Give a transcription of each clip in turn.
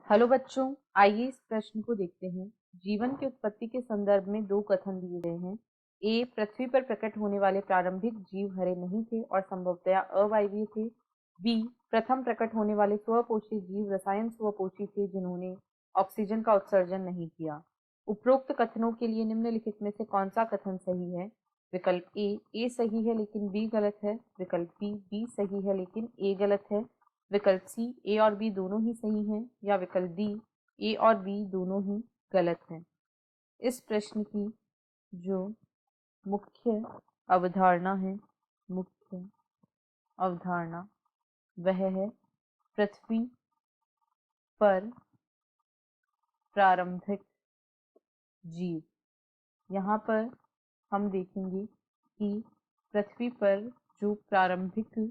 Hello बच्चों, आइए इस प्रश्न को देखते हैं। जीवन की उत्पत्ति के संदर्भ में दो कथन दिए गए हैं। ए, पृथ्वी पर प्रकट होने वाले प्रारंभिक जीव हरे नहीं थे और संभवतया अवायवीय थे। बी, प्रथम प्रकट होने वाले स्वपोषी जीव रसायन स्वपोषी थे जिन्होंने ऑक्सीजन का उत्सर्जन नहीं किया। उपरोक्त कथनों के लिए निम्नलिखित में से कौन सा कथन सही है? विकल्प ए सही है लेकिन बी गलत है। विकल्प बी सही है लेकिन ए गलत है। विकल्प सी, ए और बी दोनों ही सही हैं। या विकल्प डी, ए और बी दोनों ही गलत हैं। इस प्रश्न की जो मुख्य अवधारणा है, मुख्य अवधारणा वह है पृथ्वी पर प्रारंभिक जीव। यहाँ पर हम देखेंगे कि पृथ्वी पर जो प्रारंभिक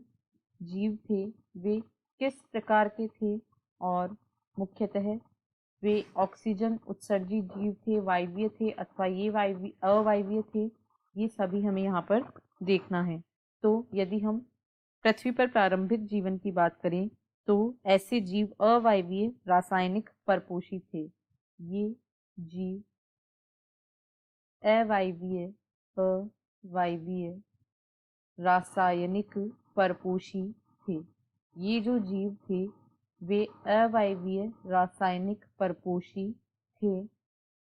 जीव थे वे किस प्रकार के थे और मुख्यतः वे ऑक्सीजन उत्सर्जी जीव थे, वायवीय थे अथवा ये अवायवीय थे, ये सभी हमें यहाँ पर देखना है। तो यदि हम पृथ्वी पर प्रारंभिक जीवन की बात करें तो ऐसे जीव अवायवीय रासायनिक परपोषी थे। ये जीव अवायवीय रासायनिक परपोषी थे। ये जो जीव थे वे अवायवीय रासायनिक परपोषी थे,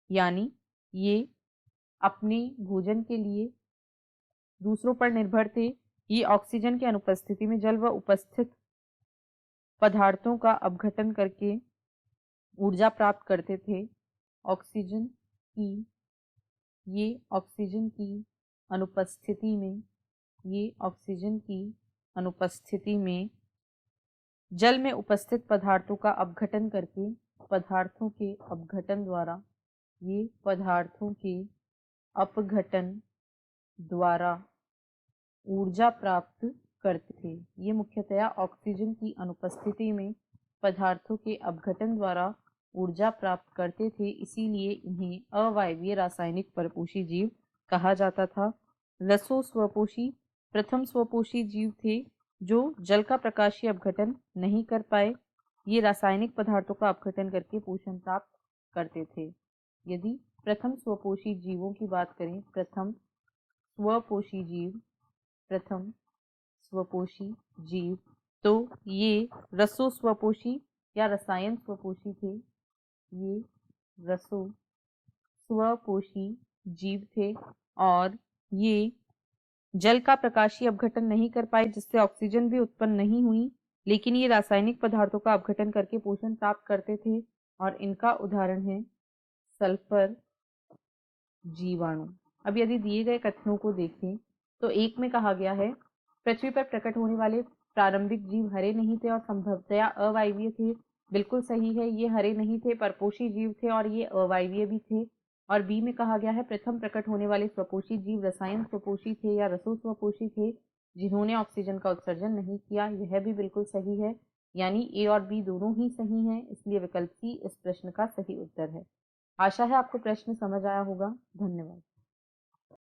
यानी ये अपने भोजन के लिए दूसरों पर निर्भर थे। ये ऑक्सीजन की अनुपस्थिति में जल व उपस्थित पदार्थों का अपघटन करके ऊर्जा प्राप्त करते थे। ऑक्सीजन की अनुपस्थिति में जल में उपस्थित पदार्थों का अपघटन करके पदार्थों के अपघटन द्वारा ऊर्जा प्राप्त करते थे। ये मुख्यतया ऑक्सीजन की अनुपस्थिति में पदार्थों के अपघटन द्वारा ऊर्जा प्राप्त करते थे, इसीलिए इन्हें अवायवीय रासायनिक परपोषी जीव कहा जाता था। रसो स्वपोषी प्रथम स्वपोषी जीव थे जो जल का प्रकाशीय अपघटन नहीं कर पाए। ये रासायनिक पदार्थों का अपघटन करके पोषण प्राप्त करते थे। यदि प्रथम स्वपोषी जीवों की बात करें, प्रथम स्वपोषी जीव तो ये रसो स्वपोषी या रसायन स्वपोषी थे। ये रसो स्वपोषी जीव थे और ये जल का प्रकाशीय अपघटन नहीं कर पाए, जिससे ऑक्सीजन भी उत्पन्न नहीं हुई, लेकिन ये रासायनिक पदार्थों का अपघटन करके पोषण प्राप्त करते थे और इनका उदाहरण है सल्फर जीवाणु। अब यदि दिए गए कथनों को देखें तो एक में कहा गया है पृथ्वी पर प्रकट होने वाले प्रारंभिक जीव हरे नहीं थे और संभवतया अवायवीय थे। बिल्कुल सही है, ये हरे नहीं थे, परपोषी जीव थे और ये अवायवीय भी थे। और बी में कहा गया है प्रथम प्रकट होने वाले स्वपोषी जीव रसायन स्वपोषी थे या रसो स्वपोषी थे जिन्होंने ऑक्सीजन का उत्सर्जन नहीं किया। यह भी बिल्कुल सही है, यानी ए और बी दोनों ही सही हैं, इसलिए विकल्प सी इस प्रश्न का सही उत्तर है। आशा है आपको प्रश्न समझ आया होगा। धन्यवाद।